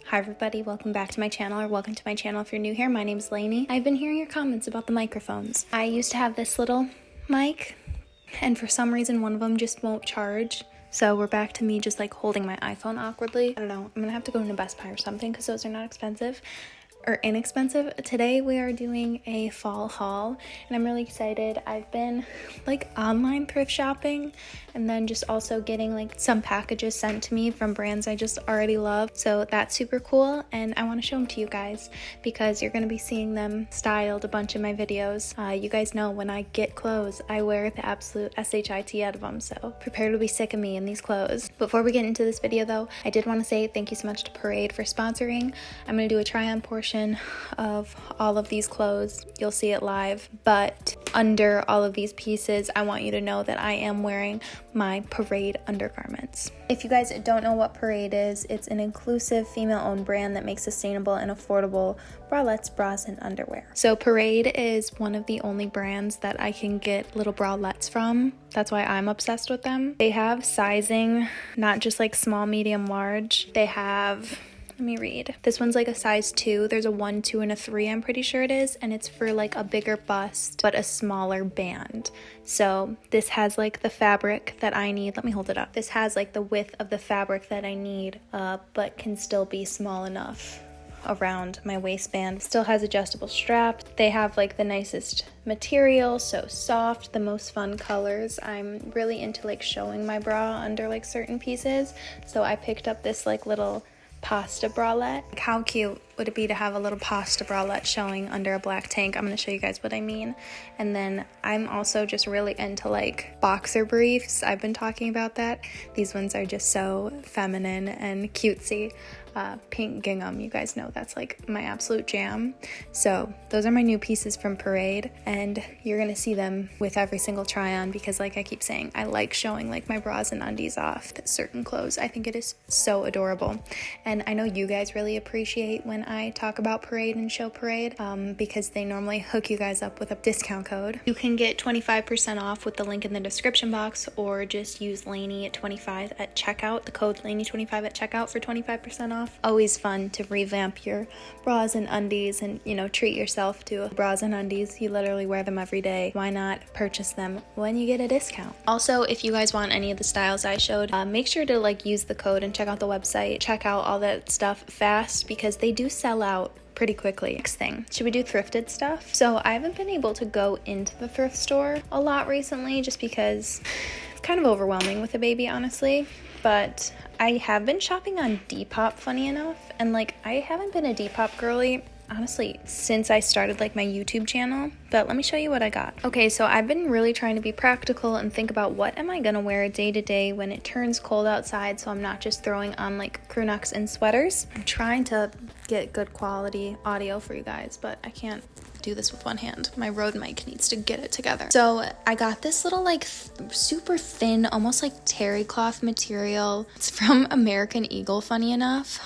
Hi everybody, welcome back to my channel, or welcome to my channel if you're new here. My name is Lainey. I've been hearing your comments about the microphones. I used to have this little mic, and for some reason one of them just won't charge. So we're back to me just like holding my iPhone awkwardly. I don't know, I'm gonna have to go into Best Buy or something because those are not expensive. Or inexpensive. Today we are doing a fall haul and I'm really excited. I've been like online thrift shopping and then just also getting like some packages sent to me from brands I just already love. So that's super cool and I want to show them to you guys because you're going to be seeing them styled a bunch in my videos. You guys know when I get clothes, I wear the absolute shit out of them. So prepare to be sick of me in these clothes. Before we get into this video though, I did want to say thank you so much to Parade for sponsoring. I'm going to do a try on portion of all of these clothes. You'll see it live, but under all of these pieces I want you to know that I am wearing my Parade undergarments. If you guys don't know what Parade is, it's an inclusive female-owned brand that makes sustainable and affordable bralettes, bras, and underwear. So Parade is one of the only brands that I can get little bralettes from. That's why I'm obsessed with them. They have sizing, not just like small, medium, large. They have, let me read. This one's like a size 2. There's a 1, 2, and a 3, I'm pretty sure it is. And it's for like a bigger bust, but a smaller band. So this has like the fabric that I need. Let me hold it up. This has like the width of the fabric that I need, but can still be small enough around my waistband. Still has adjustable straps. They have like the nicest material, so soft, the most fun colors. I'm really into like showing my bra under like certain pieces. So I picked up this like little pasta bralette. Like how cute would it be to have a little pasta bralette showing under a black tank? I'm going to show you guys what I mean. And then I'm also just really into like boxer briefs. I've been talking about that. These ones are just so feminine and cutesy. Pink gingham, you guys know that's like my absolute jam. So those are my new pieces from Parade, and you're gonna see them with every single try on because like I keep saying, I like showing like my bras and undies off certain clothes. I think it is so adorable, and I know you guys really appreciate when I talk about Parade and show Parade because they normally hook you guys up with a discount code. You can get 25% off with the link in the description box, or just use Lainey at 25 at checkout, the code Lainey25 at checkout for 25% off. Always fun to revamp your bras and undies and, you know, treat yourself to bras and undies. You literally wear them every day. Why not purchase them when you get a discount? Also, if you guys want any of the styles I showed, make sure to like use the code and check out the website. Check out all that stuff fast because they do sell out pretty quickly. Next thing, should we do thrifted stuff? So I haven't been able to go into the thrift store a lot recently just because it's kind of overwhelming with a baby, honestly. But I have been shopping on Depop, funny enough, and like I haven't been a Depop girly honestly since I started like my YouTube channel, but let me show you what I got. Okay, so I've been really trying to be practical and think about what am I gonna wear day to day when it turns cold outside, so I'm not just throwing on like crew necks and sweaters. I'm trying to get good quality audio for you guys, but I can't do this with one hand. My Rode mic needs to get it together. So I got this little like super thin, almost like terry cloth material. It's from American Eagle, funny enough.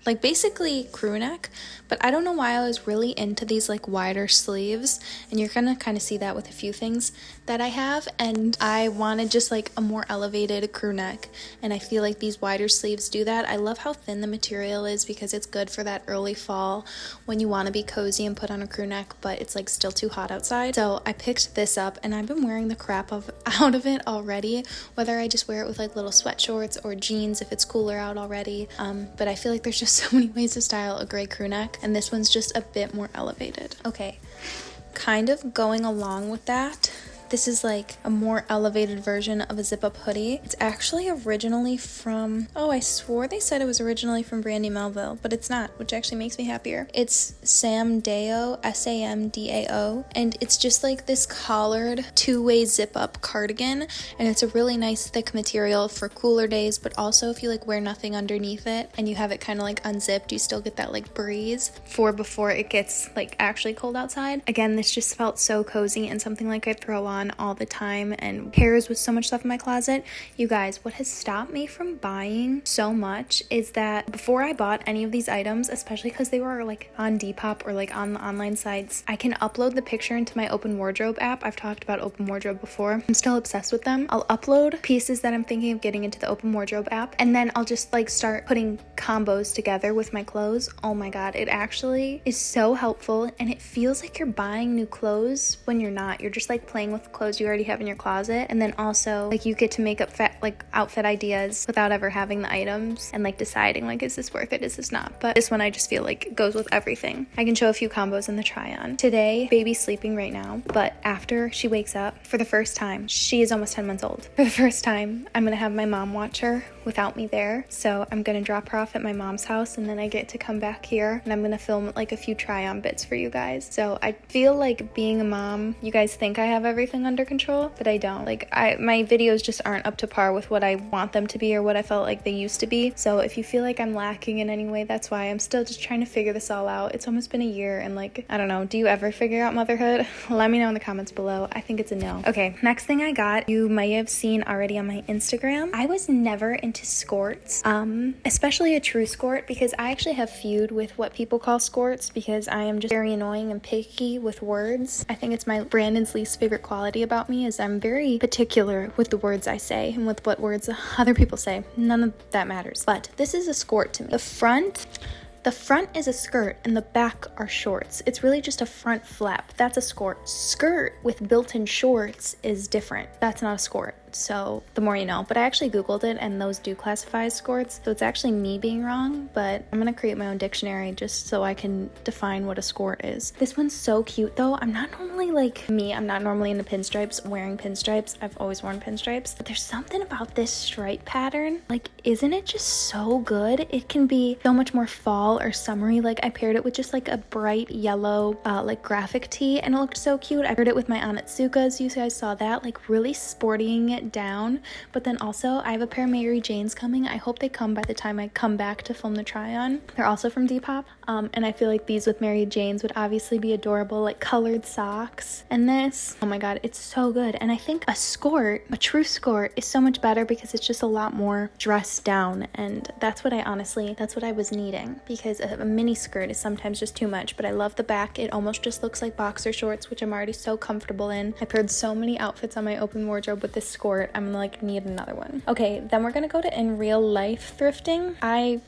Like basically crew neck, but I don't know why I was really into these like wider sleeves, and you're gonna kind of see that with a few things that I have, and I wanted just like a more elevated crew neck, and I feel like these wider sleeves do that. I love how thin the material is because it's good for that early fall when you want to be cozy and put on a crew neck, but it's like still too hot outside. So I picked this up and I've been wearing the crap out of it already, whether I just wear it with like little sweat shorts or jeans if it's cooler out already, but I feel like there's just so many ways to style a gray crew neck, and this one's just a bit more elevated. Okay, kind of going along with that, this is like a more elevated version of a zip-up hoodie. It's actually originally from, oh, I swore they said it was originally from Brandy Melville, but it's not, which actually makes me happier. It's Samdao, Samdao, and it's just like this collared two-way zip-up cardigan, and it's a really nice thick material for cooler days, but also if you like wear nothing underneath it and you have it kind of like unzipped, you still get that like breeze for before it gets like actually cold outside. Again, this just felt so cozy and something like I'd throw on on all the time and pairs with so much stuff in my closet. You guys, what has stopped me from buying so much is that before I bought any of these items, especially because they were like on Depop or like on the online sites, I can upload the picture into my Open Wardrobe app. I've talked about Open Wardrobe before. I'm still obsessed with them. I'll upload pieces that I'm thinking of getting into the Open Wardrobe app, and then I'll just like start putting combos together with my clothes. Oh my god, it actually is so helpful, and it feels like you're buying new clothes when you're not. You're just like playing with clothes you already have in your closet, and then also like you get to make up outfit ideas without ever having the items and like deciding like, is this worth it, is this not? But this one I just feel like goes with everything. I can show a few combos in the try on. Today, baby's sleeping right now, but after she wakes up, for the first time, she is almost 10 months old. For the first time, I'm gonna have my mom watch her without me there. So I'm gonna drop her off at my mom's house, and then I get to come back here and I'm gonna film like a few try on bits for you guys. So I feel like being a mom, you guys think I have everything under control, but I don't. Like my videos just aren't up to par with what I want them to be or what I felt like they used to be. So if you feel like I'm lacking in any way, that's why. I'm still just trying to figure this all out. It's almost been a year, and like, I don't know, do you ever figure out motherhood? Let me know in the comments below. I think it's a no. Okay, next thing I got, you might have seen already on my Instagram. I was never into skorts, especially a true skort, because I actually have feud with what people call skorts because I am just very annoying and picky with words. I think it's Brandon's least favorite quality about me is I'm very particular with the words I say and with what words other people say. None of that matters. But this is a skort to me. The front is a skirt and the back are shorts. It's really just a front flap. That's a skort. Skirt with built-in shorts is different. That's not a skort. So the more you know. But I actually Googled it, and those do classify as skorts. So it's actually me being wrong, but I'm gonna create my own dictionary just so I can define what a skort is. This one's so cute though. I'm not normally like me. I'm not normally into pinstripes, wearing pinstripes. I've always worn pinstripes. But there's something about this stripe pattern. Like, isn't it just so good? It can be so much more fall or summery. Like, I paired it with just like a bright yellow like graphic tee, and it looked so cute. I paired it with my Onitsukas. You guys saw that, like really sporting it down. But then also I have a pair of Mary Janes coming. I hope they come by the time I come back to film the try on. They're also from Depop, and I feel like these with Mary Janes would obviously be adorable, like colored socks. And this, oh my god, it's so good. And I think a skort, a true skort, is so much better because it's just a lot more dressed down, and that's what I was needing, because a mini skirt is sometimes just too much. But I love the back. It almost just looks like boxer shorts, which I'm already so comfortable in. I paired so many outfits on my Open Wardrobe with this skort. I'm gonna like need another one. Okay, then we're gonna go to in real life thrifting.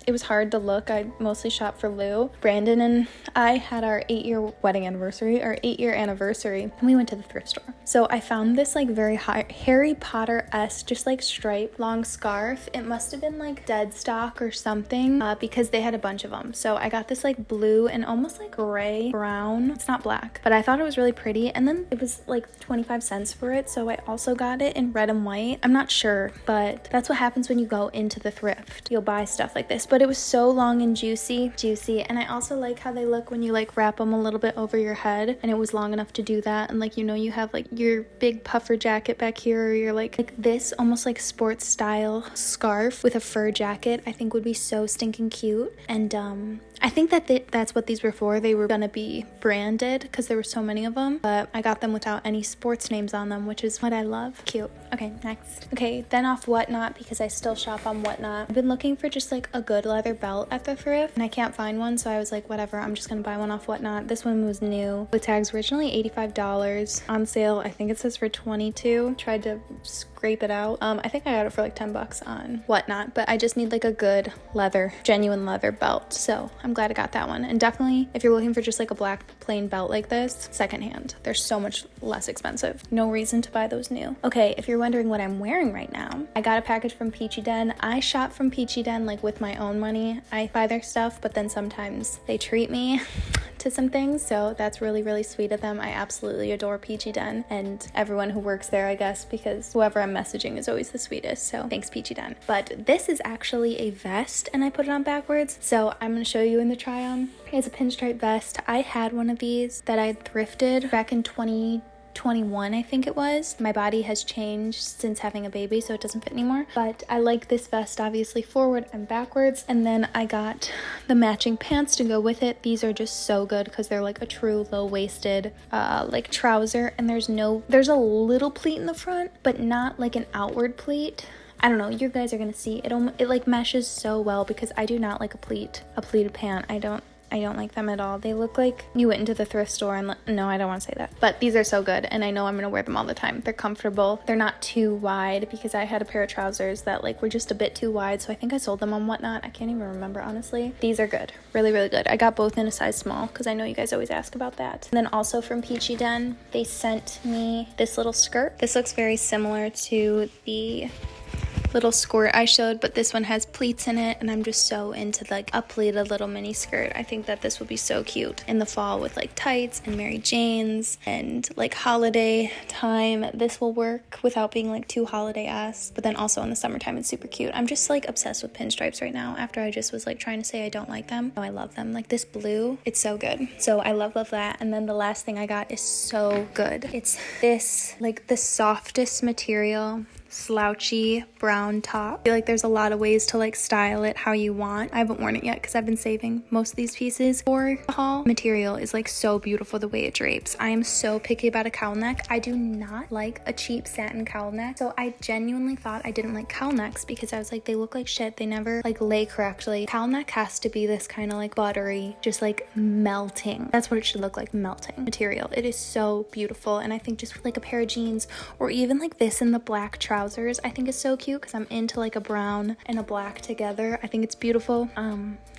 It was hard to look. I mostly shop for Lou. Brandon and I had our 8-year wedding anniversary, our 8-year anniversary, and we went to the thrift store. So I found this like very Harry Potter-esque, just like striped long scarf. It must have been like dead stock or something, because they had a bunch of them. So I got this like blue and almost like gray brown. It's not black, but I thought it was really pretty. And then it was like 25 cents for it. So I also got it in red and white. I'm not sure, but that's what happens when you go into the thrift. You'll buy stuff like this. But it was so long and juicy. And I also like how they look when you like wrap them a little bit over your head, and it was long enough to do that. And like, you know, you have like your big puffer jacket back here, or you're like this almost like sports style scarf with a fur jacket, I think would be so stinking cute. And I think that that's what these were for. They were gonna be branded because there were so many of them, but I got them without any sports names on them, which is what I love. Cute. Okay, next. Okay, then off Whatnot, because I still shop on Whatnot. I've been looking for just like a good leather belt at the thrift, and I can't find one, so I was like, whatever, I'm just gonna buy one off Whatnot. This one was new. The tag's originally $85. On sale, I think it says for $22. Tried to scrape it out. I think I got it for like $10 on Whatnot, but I just need like a good leather, genuine leather belt, so I'm glad I got that one. And definitely, if you're looking for just like a black plain belt like this, secondhand. They're so much less expensive. No reason to buy those new. Okay, if you're wondering what I'm wearing right now, I got a package from Peachy Den. I shop from Peachy Den like with my own money. I buy their stuff, but then sometimes they treat me to some things, so that's really, really sweet of them. I absolutely adore Peachy Den and everyone who works there, I guess, because whoever I'm messaging is always the sweetest, so thanks Peachy Den. But this is actually a vest, and I put it on backwards, so I'm gonna show you in the try on. It's a pinstripe vest. I had one of these that I thrifted back in 2020 21, I think it was. My body has changed since having a baby, so it doesn't fit anymore. But I like this vest obviously forward and backwards. And then I got the matching pants to go with it. These are just so good because they're like a true low-waisted like trouser, and there's a little pleat in the front, but not like an outward pleat. I don't know, you guys are gonna see it like meshes so well because I do not like a pleated pant. I don't like them at all. They look like you went into the thrift store and no, I don't want to say that. But these are so good, and I know I'm going to wear them all the time. They're comfortable. They're not too wide because I had a pair of trousers that like were just a bit too wide, so I think I sold them on Whatnot. I can't even remember, honestly. These are good. Really, really good. I got both in a size small because I know you guys always ask about that. And then also from Peachy Den, they sent me this little skirt. This looks very similar to the little Skort I showed, but this one has pleats in it, and I'm just so into like a pleated little mini skirt. I think that this would be so cute in the fall with like tights and Mary Janes and like holiday time. This will work without being like too holiday-esque, but then also in the summertime it's super cute. I'm just like obsessed with pinstripes right now after I just was like trying to say I don't like them. Oh, I love them. Like this blue, it's so good. So I love that. And then the last thing I got is so good. It's this like the softest material slouchy brown top. I feel like there's a lot of ways to like style it how you want. I haven't worn it yet because I've been saving most of these pieces for the haul. Material is like so beautiful the way it drapes. I am so picky about a cowl neck. I do not like a cheap satin cowl neck. So I genuinely thought I didn't like cowl necks because I was like, they look like shit. They never like lay correctly. Cowl neck has to be this kind of like buttery, just like melting. That's what it should look like, melting material. It is so beautiful. And I think just with like a pair of jeans or even like this in the black trousers, I think is so cute because I'm into like a brown and a black together. I think it's beautiful.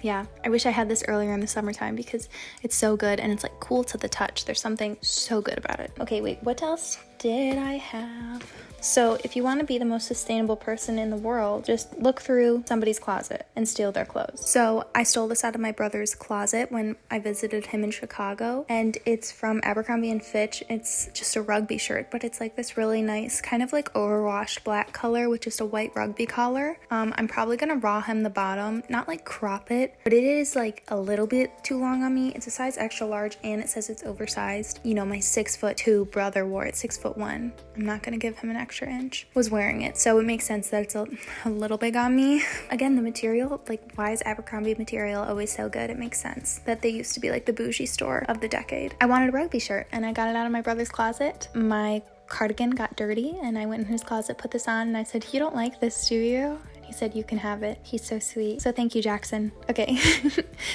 Yeah, I wish I had this earlier in the summertime because it's so good and it's like cool to the touch. There's something so good about it. Okay, wait, what else did I have? So if you want to be the most sustainable person in the world, just look through somebody's closet and steal their clothes. So I stole this out of my brother's closet when I visited him in Chicago, and it's from Abercrombie & Fitch. It's just a rugby shirt, but it's like this really nice kind of like overwashed black color with just a white rugby collar. I'm probably gonna raw hem the bottom, not like crop it, but it is like a little bit too long on me. It's a size extra large and it says it's oversized. You know, my 6'2" brother wore it 6'1". I'm not gonna give him an extra inch, was wearing it, so it makes sense that it's a little big on me. Again, the material, like why is Abercrombie material always so good? It makes sense that they used to be like the bougie store of the decade. I wanted a rugby shirt and I got it out of my brother's closet. My cardigan got dirty and I went in his closet, put this on, and I said, "You don't like this, do you?" He said, "You can have it." He's so sweet. So thank you, Jackson. Okay,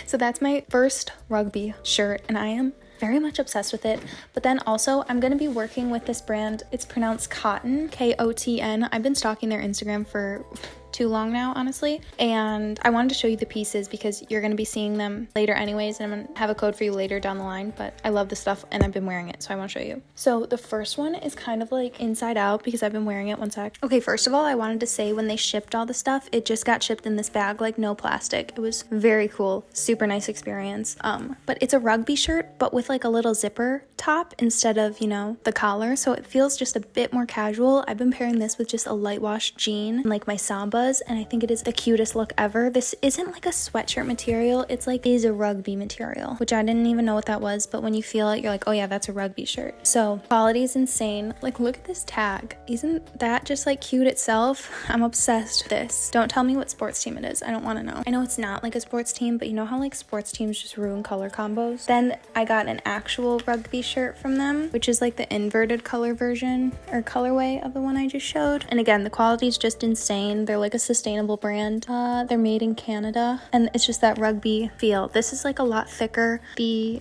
so that's my first rugby shirt and I am very much obsessed with it. But then also I'm going to be working with this brand. It's pronounced Kotn, Kotn. I've been stalking their Instagram for too long now, honestly, and I wanted to show you the pieces because you're going to be seeing them later anyways, and I'm going to have a code for you later down the line, but I love this stuff and I've been wearing it, so I want to show you. So the first one is kind of like inside out because I've been wearing it. One sec. Okay, first of all, I wanted to say when they shipped all the stuff, it just got shipped in this bag, like no plastic. It was very cool, super nice experience. But it's a rugby shirt but with like a little zipper top instead of, you know, the collar, so it feels just a bit more casual. I've been pairing this with just a light wash jean and like my Sambas, and I think it is the cutest look ever. This isn't like a sweatshirt material, it's like is a rugby material, which I didn't even know what that was, but when you feel it, you're like, oh yeah, that's a rugby shirt. So quality is insane. Like look at this tag. Isn't that just like cute itself? I'm obsessed with this. Don't tell me what sports team it is. I don't want to know. I know it's not like a sports team, but you know how like sports teams just ruin color combos? Then I got an actual rugby shirt from them, which is like the inverted color version or colorway of the one I just showed. And again, the quality is just insane. They're like a sustainable brand. They're made in Canada and it's just that rugby feel. This is like a lot thicker. The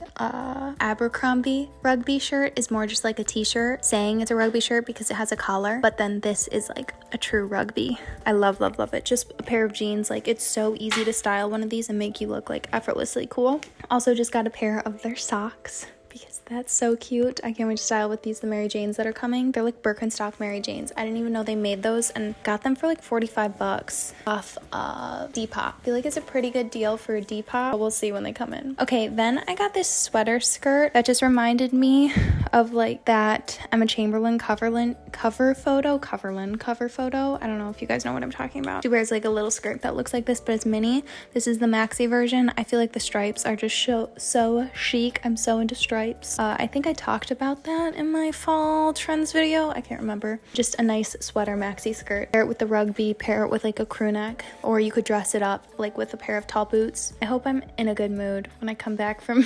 Abercrombie rugby shirt is more just like a t-shirt saying it's a rugby shirt because it has a collar, but then this is like a true rugby. I love it. Just a pair of jeans, like it's so easy to style one of these and make you look like effortlessly cool. Also just got a pair of their socks because that's so cute. I can't wait to style with these, the Mary Janes that are coming. They're like Birkenstock Mary Janes. I didn't even know they made those and got them for like 45 bucks off Depop. I feel like it's a pretty good deal for Depop. We'll see when they come in. Okay, then I got this sweater skirt that just reminded me of like that Emma Chamberlain cover photo. I don't know if you guys know what I'm talking about. She wears like a little skirt that looks like this, but it's mini. This is the maxi version. I feel like the stripes are just so chic. I'm so into stripes. I think I talked about that in my fall trends video. I can't remember. Just a nice sweater maxi skirt. Pair it with the rugby, pair it with like a crew neck, or you could dress it up like with a pair of tall boots. I hope I'm in a good mood when I come back from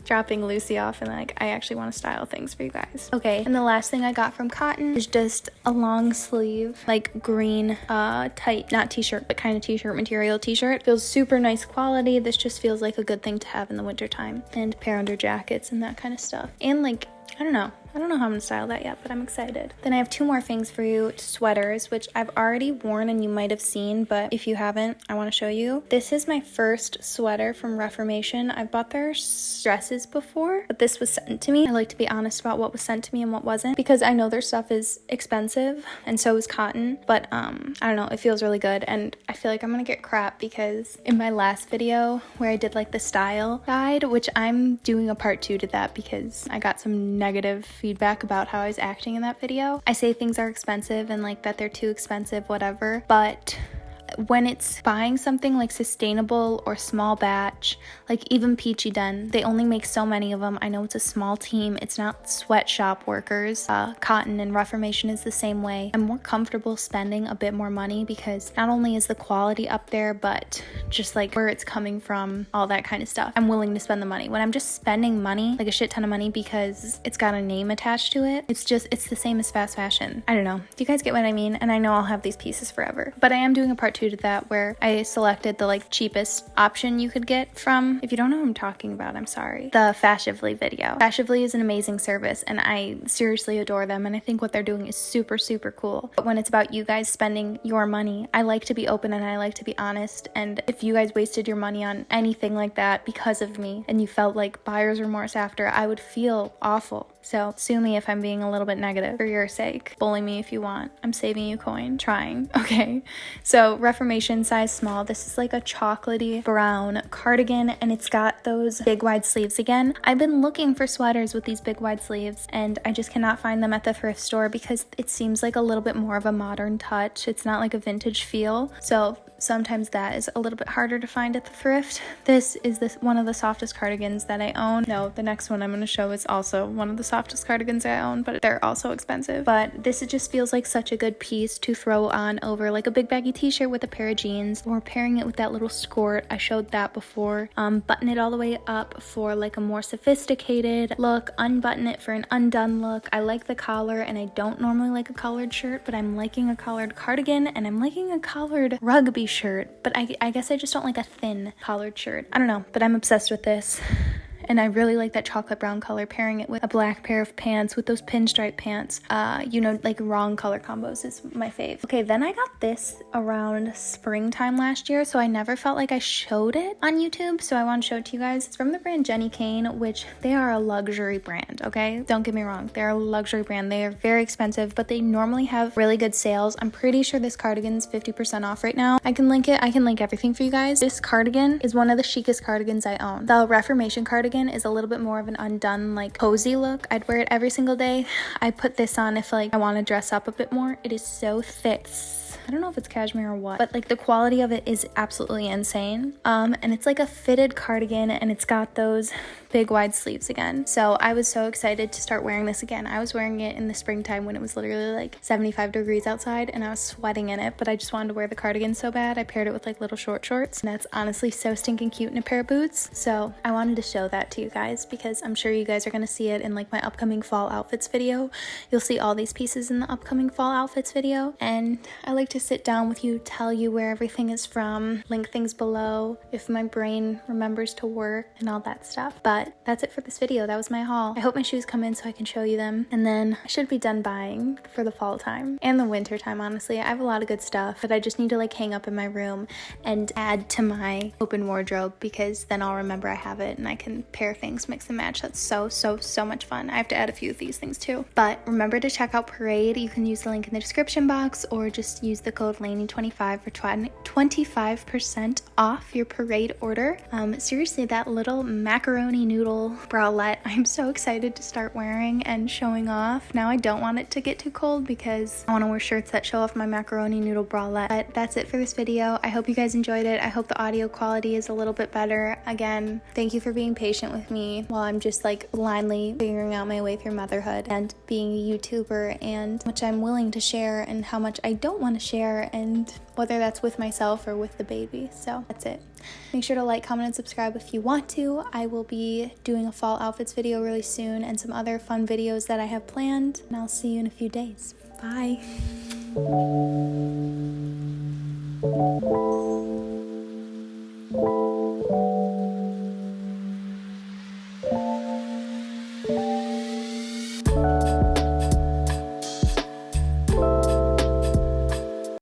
dropping Lucy off and like I actually want to style things for you guys. Okay, and the last thing I got from Kotn is just a long sleeve like green tight, not t-shirt but kind of t-shirt material t-shirt. Feels super nice quality. This just feels like a good thing to have in the winter time, and pair under jackets and that kind of stuff. And like I don't know how I'm gonna style that yet, but I'm excited. Then I have two more things for you, sweaters, which I've already worn and you might have seen, but if you haven't, I wanna show you. This is my first sweater from Reformation. I've bought their dresses before, but this was sent to me. I like to be honest about what was sent to me and what wasn't, because I know their stuff is expensive and so is Kotn, but I don't know, it feels really good. And I feel like I'm gonna get crap because in my last video where I did like the style guide, which I'm doing a part 2 to that because I got some negative feedback about how I was acting in that video. I say things are expensive and like that they're too expensive, whatever, but when it's buying something like sustainable or small batch, like even Peachy Den, they only make so many of them. I know it's a small team, it's not sweatshop workers. Kotn and Reformation is the same way. I'm more comfortable spending a bit more money because not only is the quality up there, but just like where it's coming from, all that kind of stuff. I'm willing to spend the money. When I'm just spending money, like a shit ton of money because it's got a name attached to it, it's the same as fast fashion. I don't know. Do you guys get what I mean? And I know I'll have these pieces forever, but I am doing a part 2 to that where I selected the like cheapest option you could get from, if you don't know what I'm talking about, I'm sorry, the Fashionably video. Fashionably is an amazing service and I seriously adore them, and I think what they're doing is super cool. But when it's about you guys spending your money, I like to be open and I like to be honest, and if you guys wasted your money on anything like that because of me and you felt like buyer's remorse after, I would feel awful. So sue me if I'm being a little bit negative for your sake. Bully me if you want. I'm saving you coin. Trying. Okay. So Reformation size small. This is like a chocolatey brown cardigan and it's got those big wide sleeves again. I've been looking for sweaters with these big wide sleeves and I just cannot find them at the thrift store because it seems like a little bit more of a modern touch. It's not like a vintage feel. So sometimes that is a little bit harder to find at the thrift. This is one of the softest cardigans that I own. No, the next one I'm going to show is also one of the softest cardigans I own, but they're also expensive. But this just feels like such a good piece to throw on over like a big baggy t-shirt with a pair of jeans, or pairing it with that little skort. I showed that before. Button it all the way up for like a more sophisticated look, unbutton it for an undone look. I like the collar and I don't normally like a collared shirt, but I'm liking a collared cardigan and I'm liking a collared rugby shirt, but I guess I just don't like a thin collared shirt. I don't know, but I'm obsessed with this. And I really like that chocolate brown color, pairing it with a black pair of pants with those pinstripe pants. You know, like wrong color combos is my fave. Okay, then I got this around springtime last year, so I never felt like I showed it on YouTube, so I want to show it to you guys. It's from the brand Jenny Kane, which they are a luxury brand, okay? Don't get me wrong, they're a luxury brand. They are very expensive, but they normally have really good sales. I'm pretty sure this cardigan's 50% off right now. I can link it. I can link everything for you guys. This cardigan is one of the chicest cardigans I own. The Reformation cardigan is a little bit more of an undone, like cozy look. I'd wear it every single day. I put this on if like I want to dress up a bit more. It is so thick. I don't know if it's cashmere or what, but like the quality of it is absolutely insane. And it's like a fitted cardigan and it's got those big wide sleeves again. So I was so excited to start wearing this again. I was wearing it in the springtime when it was literally like 75 degrees outside and I was sweating in it, but I just wanted to wear the cardigan so bad. I paired it with like little short shorts, and that's honestly so stinking cute in a pair of boots. So I wanted to show that to you guys because I'm sure you guys are going to see it in like my upcoming fall outfits video. You'll see all these pieces in the upcoming fall outfits video, and I like to sit down with you, tell you where everything is from, link things below if my brain remembers to work and all that stuff. But that's it for this video. That was my haul. I hope my shoes come in so I can show you them, and then I should be done buying for the fall time and the winter time. Honestly, I have a lot of good stuff that I just need to like hang up in my room and add to my open wardrobe, because then I'll remember I have it and I can pair things, mix and match. That's so much fun. I have to add a few of these things too. But remember to check out Parade. You can use the link in the description box or just use use the code LANEY25 for 25% off your parade order. Seriously, that little macaroni noodle bralette, I'm so excited to start wearing and showing off. Now I don't want it to get too cold because I want to wear shirts that show off my macaroni noodle bralette. But that's it for this video. I hope you guys enjoyed it. I hope the audio quality is a little bit better. Again, thank you for being patient with me while I'm just like blindly figuring out my way through motherhood and being a YouTuber, and which I'm willing to share and how much I don't want to share, and whether that's with myself or with the baby. So that's it. Make sure to like, comment, and subscribe if you want to. I will be doing a fall outfits video really soon and some other fun videos that I have planned, and I'll see you in a few days. Bye.